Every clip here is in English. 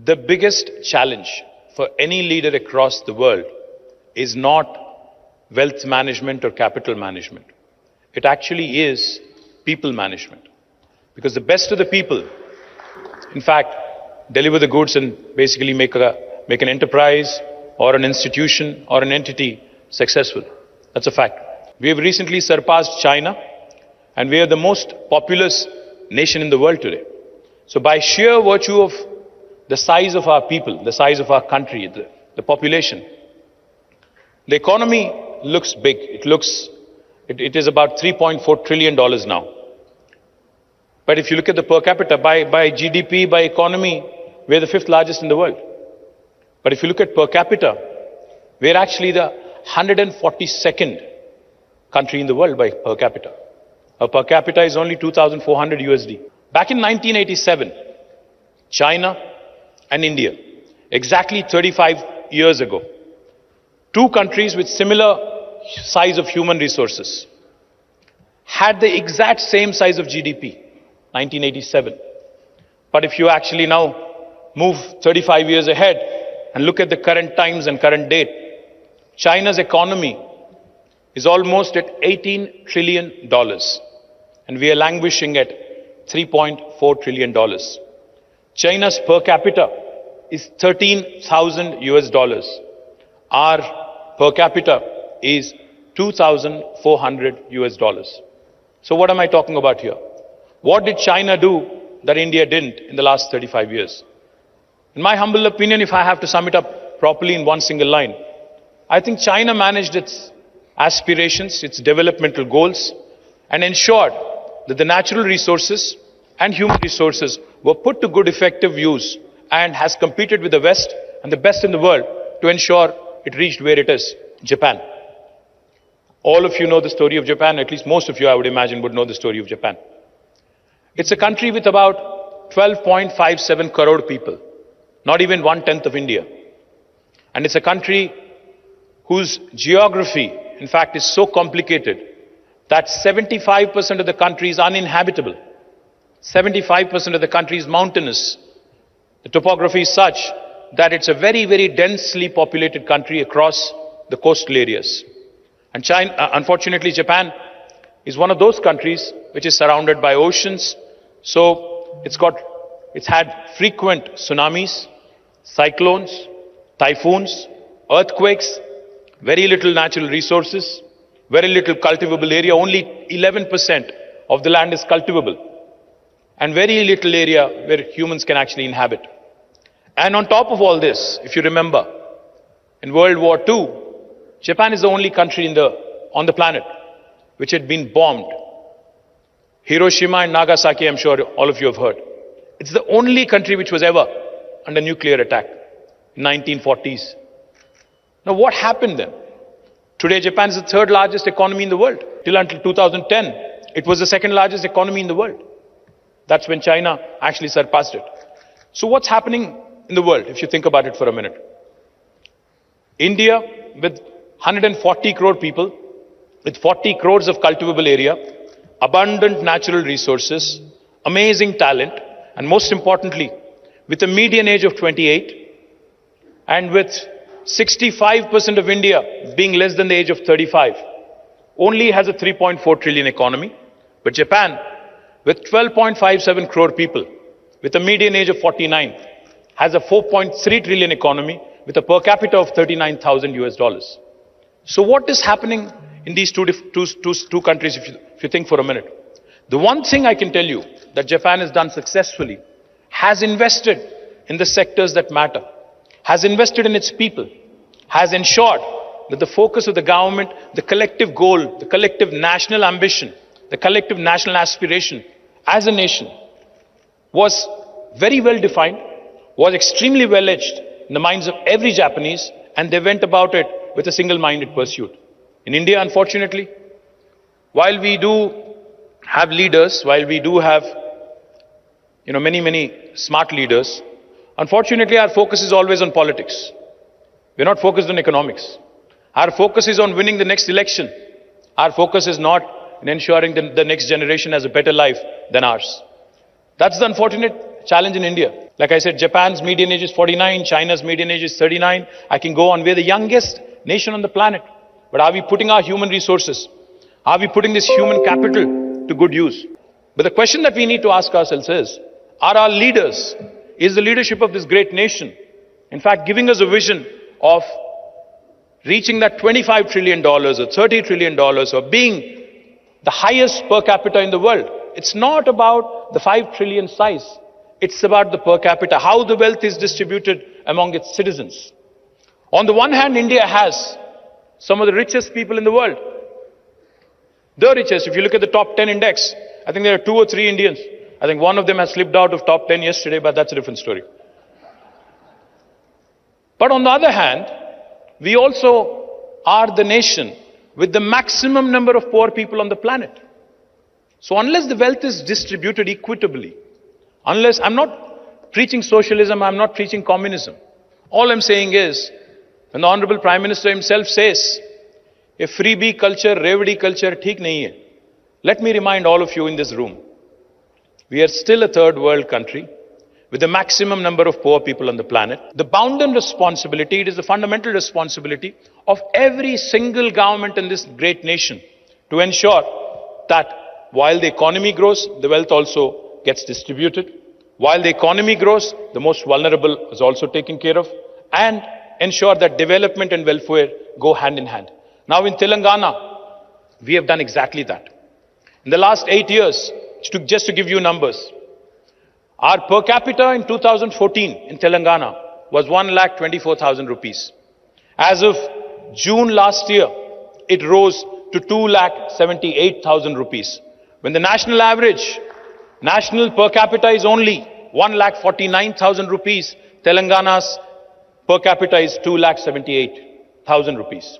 The biggest challenge for any leader across the world is not wealth management or capital management. It actually is people management. Because the best of the people, in fact, deliver the goods and basically make an enterprise or an institution or an entity successful. That's a fact. We have recently surpassed China, and we are the most populous nation in the world today. So by sheer virtue of the size of our people, the size of our country, the population, the economy looks big. It is about $3.4 trillion now. But if you look at the per capita, by GDP, by economy, we're the fifth largest in the world. But if you look at per capita, we're actually the 142nd country in the world by per capita. Our per capita is only 2,400 USD. Back in 1987, China and India, exactly 35 years ago, two countries with similar size of human resources had the exact same size of GDP, 1987. But if you actually now move 35 years ahead and look at the current times and current date, China's economy is almost at $18 trillion, and we are languishing at $3.4 trillion. China's per capita is 13,000 US dollars. Our per capita is 2,400 US dollars. So what am I talking about here? What did China do that India didn't in the last 35 years? In my humble opinion, if I have to sum it up properly in one single line, I think China managed its aspirations, its developmental goals, and ensured that the natural resources and human resources were put to good effective use, and has competed with the West and the best in the world to ensure it reached where it is, Japan. All of you know the story of Japan, at least most of you I would imagine would know the story of Japan. It's a country with about 12.57 crore people, not even 1/10 of India. And it's a country whose geography, in fact, is so complicated that 75% of the country is uninhabitable. 75% of the country is mountainous. The topography is such that it's a very, very densely populated country across the coastal areas. And unfortunately, Japan is one of those countries which is surrounded by oceans. So it's had frequent tsunamis, cyclones, typhoons, earthquakes, very little natural resources, very little cultivable area. Only 11% of the land is cultivable, and very little area where humans can actually inhabit. And on top of all this, if you remember, in World War II, Japan is the only country on the planet which had been bombed. Hiroshima and Nagasaki, I'm sure all of you have heard. It's the only country which was ever under nuclear attack in 1940s. Now what happened then? Today Japan is the third largest economy in the world. Till until 2010, it was the second largest economy in the world. That's when China actually surpassed it. So what's happening in the world, if you think about it for a minute? India, with 140 crore people, with 40 crores of cultivable area, abundant natural resources, amazing talent, and most importantly, with a median age of 28, and with 65% of India being less than the age of 35, only has a 3.4 trillion economy. But Japan, with 12.57 crore people, with a median age of 49, has a 4.3 trillion economy with a per capita of 39,000 US dollars. So what is happening in these two countries, if you think for a minute? The one thing I can tell you that Japan has done successfully, has invested in the sectors that matter, has invested in its people, has ensured that the focus of the government, the collective goal, the collective national ambition, the collective national aspiration as a nation was very well defined, was extremely well etched in the minds of every Japanese, and they went about it with a single-minded pursuit. In India, unfortunately, while we do have leaders, while we do have many smart leaders, unfortunately our focus is always on politics. We're not focused on economics. Our focus is on winning the next election. Our focus is not in ensuring that the next generation has a better life than ours. That's the unfortunate challenge in India. Like I said, Japan's median age is 49, China's median age is 39. I can go on. We're the youngest nation on the planet. But are we putting our human resources? Are we putting this human capital to good use? But the question that we need to ask ourselves is, are our leaders, is the leadership of this great nation, in fact, giving us a vision of reaching that $25 trillion or $30 trillion or being the highest per capita in the world? It's not about the 5 trillion size. It's about the per capita, how the wealth is distributed among its citizens. On the one hand, India has some of the richest people in the world. The richest. If you look at the top 10 index, I think there are 2 or 3 Indians. I think one of them has slipped out of top 10 yesterday, but that's a different story. But on the other hand, we also are the nation with the maximum number of poor people on the planet. So unless the wealth is distributed equitably, unless, I'm not preaching socialism, I'm not preaching communism. All I'm saying is, when the Honorable Prime Minister himself says, a freebie culture, revdi culture, theek nahi hai. Let me remind all of you in this room, we are still a third world country with the maximum number of poor people on the planet. The bounden responsibility, it is the fundamental responsibility of every single government in this great nation to ensure that while the economy grows, the wealth also gets distributed. While the economy grows, the most vulnerable is also taken care of, and ensure that development and welfare go hand in hand. Now in Telangana, we have done exactly that. In the last 8 years, just to give you numbers, our per capita in 2014 in Telangana was 1,24,000 rupees. As of June last year, it rose to 2,78,000 rupees. When the national average, national per capita is only 1,49,000 rupees, Telangana's per capita is 2,78,000 rupees.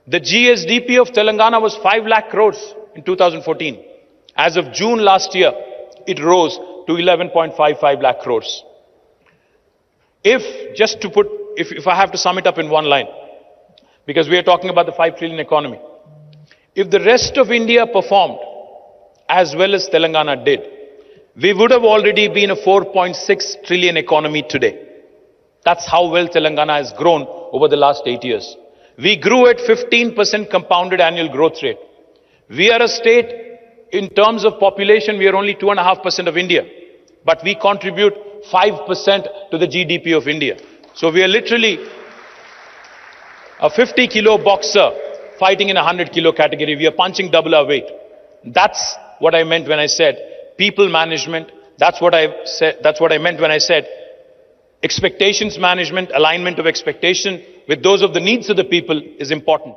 The GSDP of Telangana was 5 lakh crores in 2014. As of June last year, it rose to 11.55 lakh crores. If I have to sum it up in one line, because we are talking about the 5 trillion economy, if the rest of India performed as well as Telangana did, we would have already been a 4.6 trillion economy today. That's how well Telangana has grown over the last 8 years. We grew at 15% compounded annual growth rate. We are a state, in terms of population, we are only 2.5% of India, but we contribute 5% to the GDP of India. So we are literally a 50-kilo boxer fighting in a 100-kilo category. We are punching double our weight. That's what I meant when I said people management. That's what I meant when I said expectations management, alignment of expectation with those of the needs of the people is important.